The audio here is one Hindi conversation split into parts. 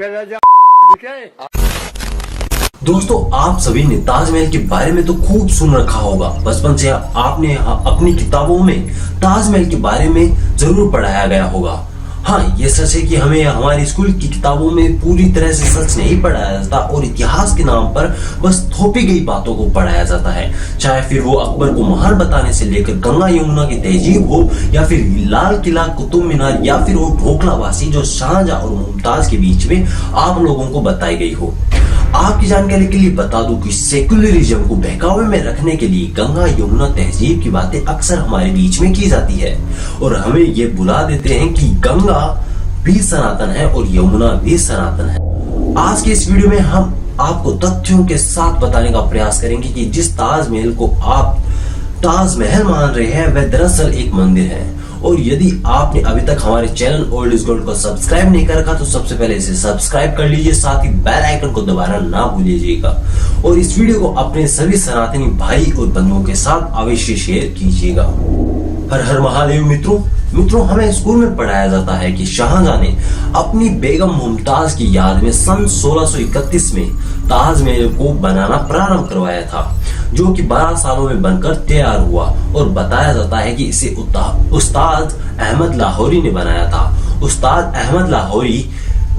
चला जा दोस्तों, आप सभी ने ताजमहल के बारे में तो खूब सुन रखा होगा। बचपन से आपने अपनी किताबों में ताजमहल के बारे में जरूर पढ़ाया गया होगा। हाँ, ये सच है कि हमें हमारे स्कूल की किताबों में पूरी तरह से सच नहीं पढ़ाया जाता और इतिहास के नाम पर बस थोपी गई बातों को पढ़ाया जाता है। चाहे फिर वो अकबर को महान बताने से लेकर गंगा यमुना की तहजीब हो, या फिर लाल किला, कुतुब मीनार, या फिर वो ढोकलाबाजी जो शाहजहां और मुमताज के बीच में आप लोगों को बताई गई हो। आपकी जानकारी के लिए बता दूं कि सेकुलरिज्म को बहकावे में रखने के लिए गंगा यमुना तहजीब की बातें अक्सर हमारे बीच में की जाती है और हमें ये भुला देते हैं कि गंगा भी सनातन है और यमुना भी सनातन है। आज के इस वीडियो में हम आपको तथ्यों के साथ बताने का प्रयास करेंगे कि जिस ताजमहल को आप ताजमहल मान रहे हैं वह दरअसल एक मंदिर है। और यदि आपने अभी तक हमारे चैनल ओल्ड इज गोल्ड को सब्सक्राइब नहीं कर रखा तो सबसे पहले इसे सब्सक्राइब कर लीजिए, साथ ही बेल आइकन को दबाना ना भूलिएगा और इस वीडियो को अपने सभी सनातनी भाई और बंधुओं के साथ अवश्य शेयर कीजिएगा। हर हर महादेव मित्रों, हमें स्कूल में पढ़ाया जाता है कि शाहजहां ने अपनी बेगम मुमताज की याद में सन 1631 में ताजमहल को बनाना प्रारंभ करवाया था, जो कि 12 सालों में बनकर तैयार हुआ और बताया जाता है कि इसे उस्ताद अहमद लाहौरी ने बनाया था। उस्ताद अहमद लाहौरी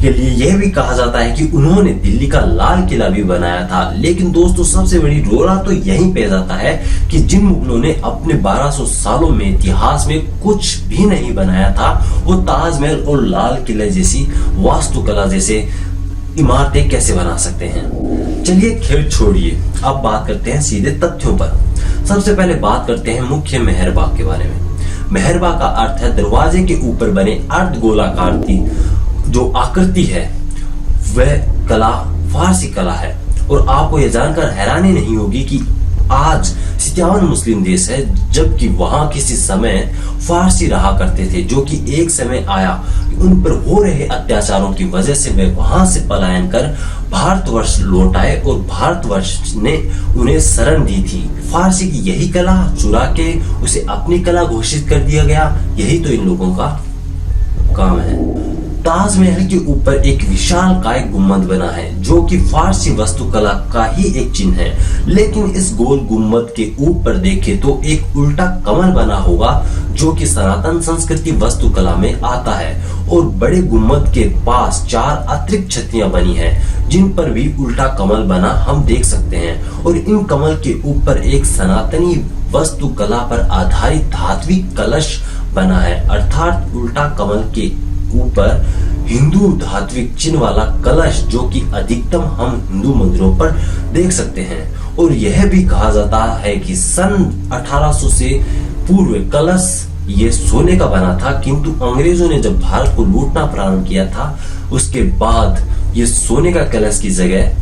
के लिए यह भी कहा जाता है कि उन्होंने दिल्ली का लाल किला भी बनाया था। लेकिन दोस्तों, सबसे बड़ी रोला तो यहीं पे जाता है कि जिन मुगलों ने अपने 1200 सालों में इतिहास में कुछ भी नहीं बनाया था, वो ताजमहल और लाल किले जैसी वास्तुकला जैसे इमारतें कैसे बना सकते हैं। चलिए खेल छोड़िए, अब बात करते हैं सीधे तथ्यों पर। सबसे पहले बात करते हैं मुख्य मेहरबाग के बारे में। मेहरबाग का अर्थ है दरवाजे के ऊपर बने अर्ध गोलाकार की जो आकृति है वह कला फारसी कला है। और आपको यह जानकर हैरानी नहीं होगी कि आज 57 मुस्लिम देश है, जबकि वहां किसी समय फारसी रहा करते थे, जो कि एक समय आया उन पर हो रहे अत्याचारों की वजह से वे वहां से पलायन कर भारतवर्ष लौट आए और भारतवर्ष ने उन्हें शरण दी थी। फारसी की यही कला चुरा के उसे अपनी कला घोषित कर दिया गया। यही तो इन लोगों का काम है। ताजमहल के ऊपर एक विशाल काय गुम्बद बना है, जो कि फारसी वास्तुकला का ही एक चिन्ह है। लेकिन इस गोल गुम्बद के ऊपर देखें तो एक उल्टा कमल बना होगा, जो कि सनातन संस्कृति वास्तुकला में आता है। और बड़े गुम्बद के पास 4 अतिरिक्त छतरियां बनी हैं, जिन पर भी उल्टा कमल बना हम देख सकते हैं। और इन कमल के ऊपर एक सनातनी वास्तुकला पर आधारित धात्विक कलश बना है, अर्थात उल्टा कमल के ऊपर हिंदू धात्विक चिन्ह वाला कलश, जो कि अधिकतम हम हिंदू मंदिरों पर देख सकते हैं। और यह भी कहा जाता है कि सन 1800 से पूर्व कलश ये सोने का बना था, किंतु अंग्रेजों ने जब भारत को लूटना प्रारंभ किया था उसके बाद ये सोने का कलश की जगह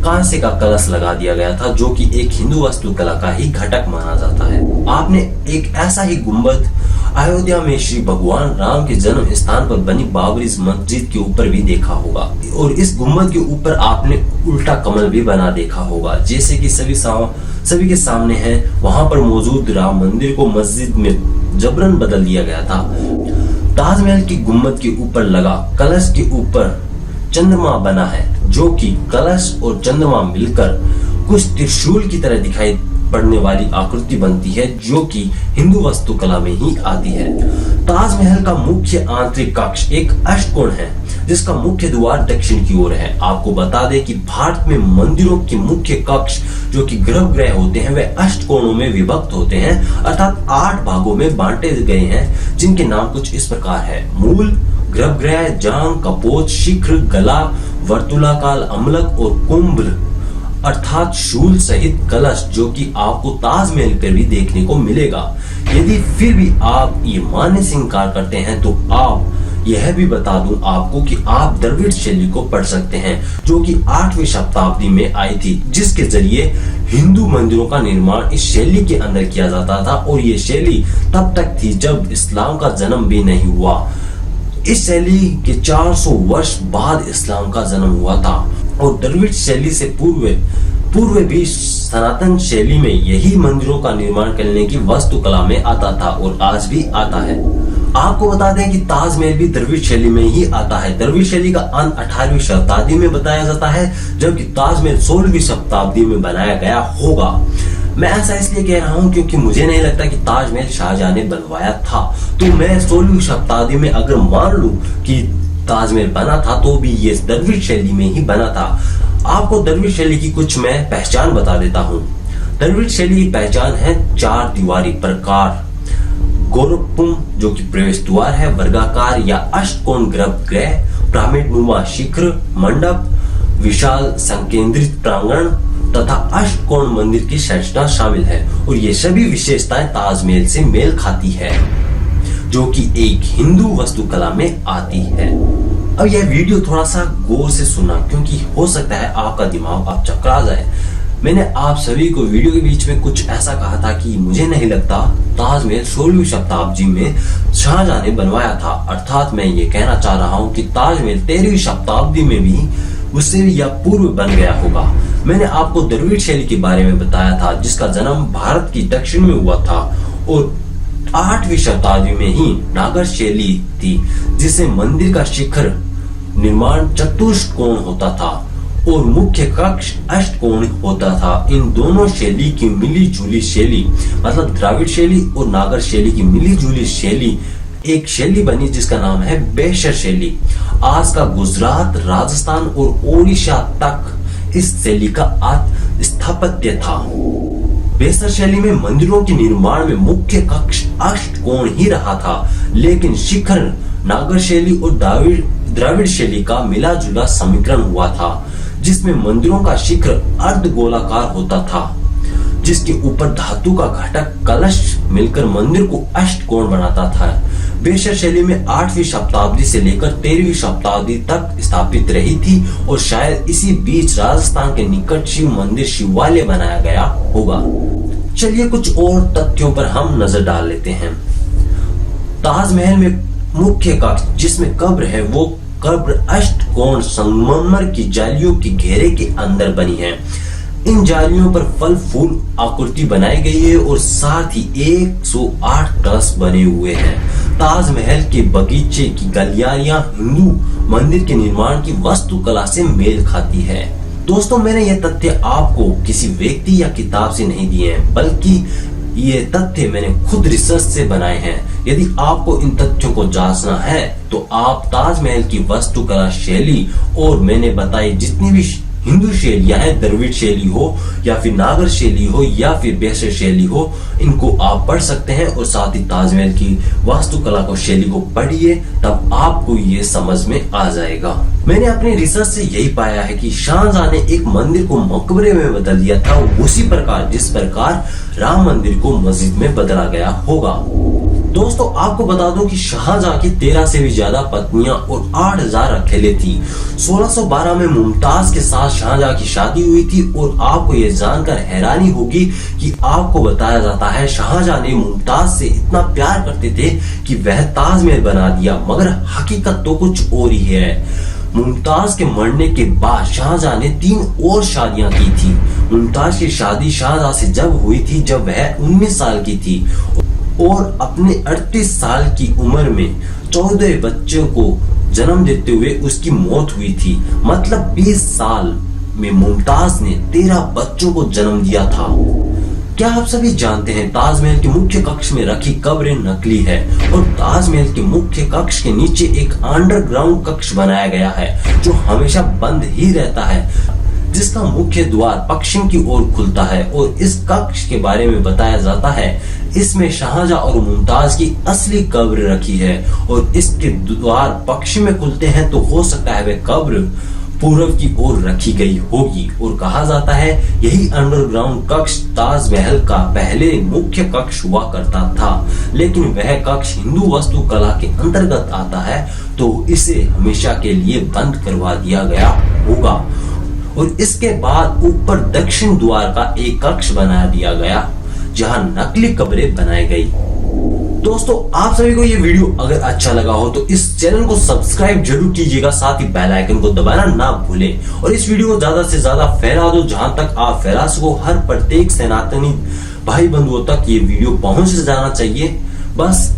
कांसे का कलश लगा दिया गया था, जो कि एक हिंदू वास्तुकला का ही घटक माना जाता है। आपने एक ऐसा ही गुंबद अयोध्या में श्री भगवान राम के जन्म स्थान पर बनी बाबरी मस्जिद के ऊपर भी देखा होगा। और इस गुंबद के ऊपर आपने उल्टा कमल भी बना देखा होगा, जैसे कि सभी के सामने है। वहां पर मौजूद राम मंदिर को मस्जिद में जबरन बदल दिया गया था। ताजमहल की गुंबद के ऊपर लगा कलश के ऊपर चंद्रमा बना है, जो कि कलश और चंद्रमा मिलकर कुछ त्रिशूल की तरह दिखाई पड़ने वाली आकृति बनती है, जो कि हिंदू वास्तुकला में ही आती है। ताजमहल का मुख्य आंतरिक कक्ष एक अष्टकोण है, जिसका मुख्य द्वार दक्षिण की ओर है। आपको बता दें कि भारत में मंदिरों के मुख्य कक्ष जो कि गर्भगृह होते हैं वे अष्टकोणों में विभक्त होते हैं, अर्थात 8 भागों में बांटे गए हैं, जिनके नाम कुछ इस प्रकार है: मूल, गर्भगृह, जांग, कपोत, शिखर, गला, वर्तुलाकार, अमलक और कुंभ अर्थात शूल सहित कलश, जो कि आपको ताजमहल पर भी देखने को मिलेगा। यदि फिर भी आप ये मानने से इंकार करते हैं तो आप यह भी बता दूं आपको कि आप द्रविड़ शैली को पढ़ सकते हैं, जो कि 8वीं शताब्दी में आई थी, जिसके जरिए हिंदू मंदिरों का निर्माण इस शैली के अंदर किया जाता था। और ये शैली तब तक थी जब इस्लाम का जन्म भी नहीं हुआ। इस शैली के 400 वर्ष बाद इस्लाम का जन्म हुआ था। और द्रविड़ शैली से पूर्व भी सनातन शैली में यही मंदिरों का निर्माण करने की वास्तुकला में आता था और आज भी आता है। आपको बता दें कि ताजमहल भी द्रविड़ शैली में ही आता है। द्रविड़ शैली का अंत 18वीं शताब्दी में बताया जाता है, जबकि ताजमहल 16वीं शताब्दी में बनाया गया होगा। मैं ऐसा इसलिए कह रहा हूं क्योंकि मुझे नहीं लगता कि ताजमहल शाहजहां ने बनवाया था। तो मैं 16वीं शताब्दी में अगर मान लूं कि ताजमहल बना था तो भी ये द्रविड़ शैली में ही बना था। आपको द्रविड़ शैली की कुछ मैं पहचान बता देता हूँ। द्रविड़ शैली की पहचान है 4 दीवारी प्रकार, गोरखपुम जो कि प्रवेश द्वार है, वर्गाकार या अष्टकोण गर्भगृह, पिरामिड नुमा शिखर, मंडप, विशाल संकेंद्रित प्रांगण तथा अष्टकोण मंदिर की संरचना शामिल है। और ये सभी विशेषताएं ताजमहल से मेल खाती है, जो कि एक हिंदू वास्तुकला में आती है। अब यह वीडियो थोड़ा सा गौर से सुनना, क्योंकि हो सकता है आपका दिमाग अब चकरा जाए। मैंने आप सभी को वीडियो के बीच में कुछ ऐसा कहा था कि मुझे नहीं लगता ताजमहल 16वीं शताब्दी में शाहजहां ने बनवाया था। अर्थात मैं ये कहना चाह रहा हूँ कि ताजमहल 13वीं शताब्दी में भी उससे या पूर्व बन गया होगा। मैंने आपको द्रविड़ शैली के बारे में बताया था, जिसका जन्म भारत की दक्षिण में हुआ था, और 8वीं शताब्दी में ही नागर शैली थी, जिसे मंदिर का शिखर निर्माण चतुष्कोण होता था और मुख्य कक्ष अष्टकोण होता था। इन दोनों शैली की मिली जुली शैली, मतलब द्रविड़ शैली और नागर शैली की मिली जुली शैली एक शैली बनी जिसका नाम है बेसर शैली। आज का गुजरात, राजस्थान और ओडिशा तक इस शैली का स्थापत्य था। बेसर शैली में मंदिरों के निर्माण में मुख्य कक्ष अष्टकोण ही रहा था, लेकिन शिखर नागर शैली और द्रविड़ शैली का मिला जुला समीकरण हुआ था, जिसमें मंदिरों का शिखर अर्ध गोलाकार होता था, जिसके ऊपर धातु का घटक कलश मिलकर मंदिर को अष्टकोण बनाता था। बेसर शैली में 8वीं शताब्दी से लेकर 13वीं शताब्दी तक स्थापित रही थी और शायद इसी बीच राजस्थान के निकट शिव मंदिर शिवालय बनाया गया होगा। चलिए कुछ और तथ्यों पर हम नजर डाल लेते हैं। ताजमहल में मुख्य कक्ष जिसमें कब्र है, वो कब्र अष्टकोण संगमरमर की जालियों के घेरे के अंदर बनी है। इन जालियों पर फल फूल आकृति बनाई गई है और साथ ही 108 कलश बने हुए हैं। ताजमहल के बगीचे की गलियारियां हिंदू मंदिर के निर्माण की वास्तुकला से मेल खाती है। दोस्तों, मैंने यह तथ्य आपको किसी व्यक्ति या किताब से नहीं दिए हैं, बल्कि ये तथ्य मैंने खुद रिसर्च से बनाए हैं। यदि आपको इन तथ्यों को जांचना है तो आप ताजमहल की वास्तुकला शैली और मैंने बताई जितनी भी हिंदू शैलियां हैं, द्रविड़ शैली हो या फिर नागर शैली हो या फिर बेसर शैली हो, इनको आप पढ़ सकते हैं और साथ ही ताजमहल की वास्तुकला को शैली को पढ़िए, तब आपको ये समझ में आ जाएगा। मैंने अपने रिसर्च से यही पाया है कि शाहजहां ने एक मंदिर को मकबरे में बदल दिया था, उसी प्रकार जिस प्रकार राम मंदिर को मस्जिद में बदला गया होगा। दोस्तों, आपको बता दूं कि शाहजहां की 13 से भी ज्यादा पत्नियां और 8000 अकेले थी। 1612 में मुमताज के साथ शाहजहां की शादी हुई थी और आपको यह जानकर हैरानी होगी कि आपको बताया जाता है शाहजहां ने मुमताज से इतना प्यार करते थे कि वह ताजमहल बना दिया, मगर हकीकत तो कुछ और ही है। मुमताज के मरने के बाद शाहजहां ने 3 और शादियां की थी। मुमताज की शादी शाहजहां से जब हुई थी जब वह 19 साल की थी और अपने 38 साल की उम्र में 14 बच्चों को जन्म देते हुए उसकी मौत हुई थी। मतलब 20 साल में मुमताज ने 13 बच्चों को जन्म दिया था। क्या आप सभी जानते हैं ताजमहल के मुख्य कक्ष में रखी कब्रें नकली है और ताजमहल के मुख्य कक्ष के नीचे एक अंडरग्राउंड कक्ष बनाया गया है जो हमेशा बंद ही रहता है, जिसका मुख्य द्वार पश्चिम की ओर खुलता है। और इस कक्ष के बारे में बताया जाता है इसमें शाहजहां और मुमताज की असली कब्र रखी है और इसके द्वार पश्चिम में खुलते हैं, तो हो सकता है वह कब्र पूर्व की ओर रखी गई होगी। और कहा जाता है यही अंडरग्राउंड कक्ष ताजमहल का पहले मुख्य कक्ष हुआ करता था, लेकिन वह कक्ष हिंदू वास्तुकला के अंतर्गत आता है, तो इसे हमेशा के लिए बंद करवा दिया गया होगा। और इसके बाद ऊपर दक्षिण द्वार का एक कक्ष बना दिया गया जहां नकली कब्रें बनाई गई। दोस्तों, आप सभी को ये वीडियो अगर अच्छा लगा हो तो इस चैनल को सब्सक्राइब जरूर कीजिएगा, साथ ही बेल आइकन को दबाना ना भूलें और इस वीडियो को ज्यादा से ज्यादा फैला दो, जहां तक आप फैला सको। हर प्रत्येक सनातनी भाई बंधुओं तक ये वीडियो पहुंच जाना चाहिए। बस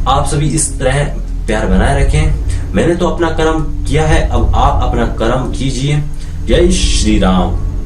आप सभी इस तरह प्यार बनाए रखें। मैंने तो अपना कर्म किया है, अब आप अपना कर्म कीजिए। जय श्री राम।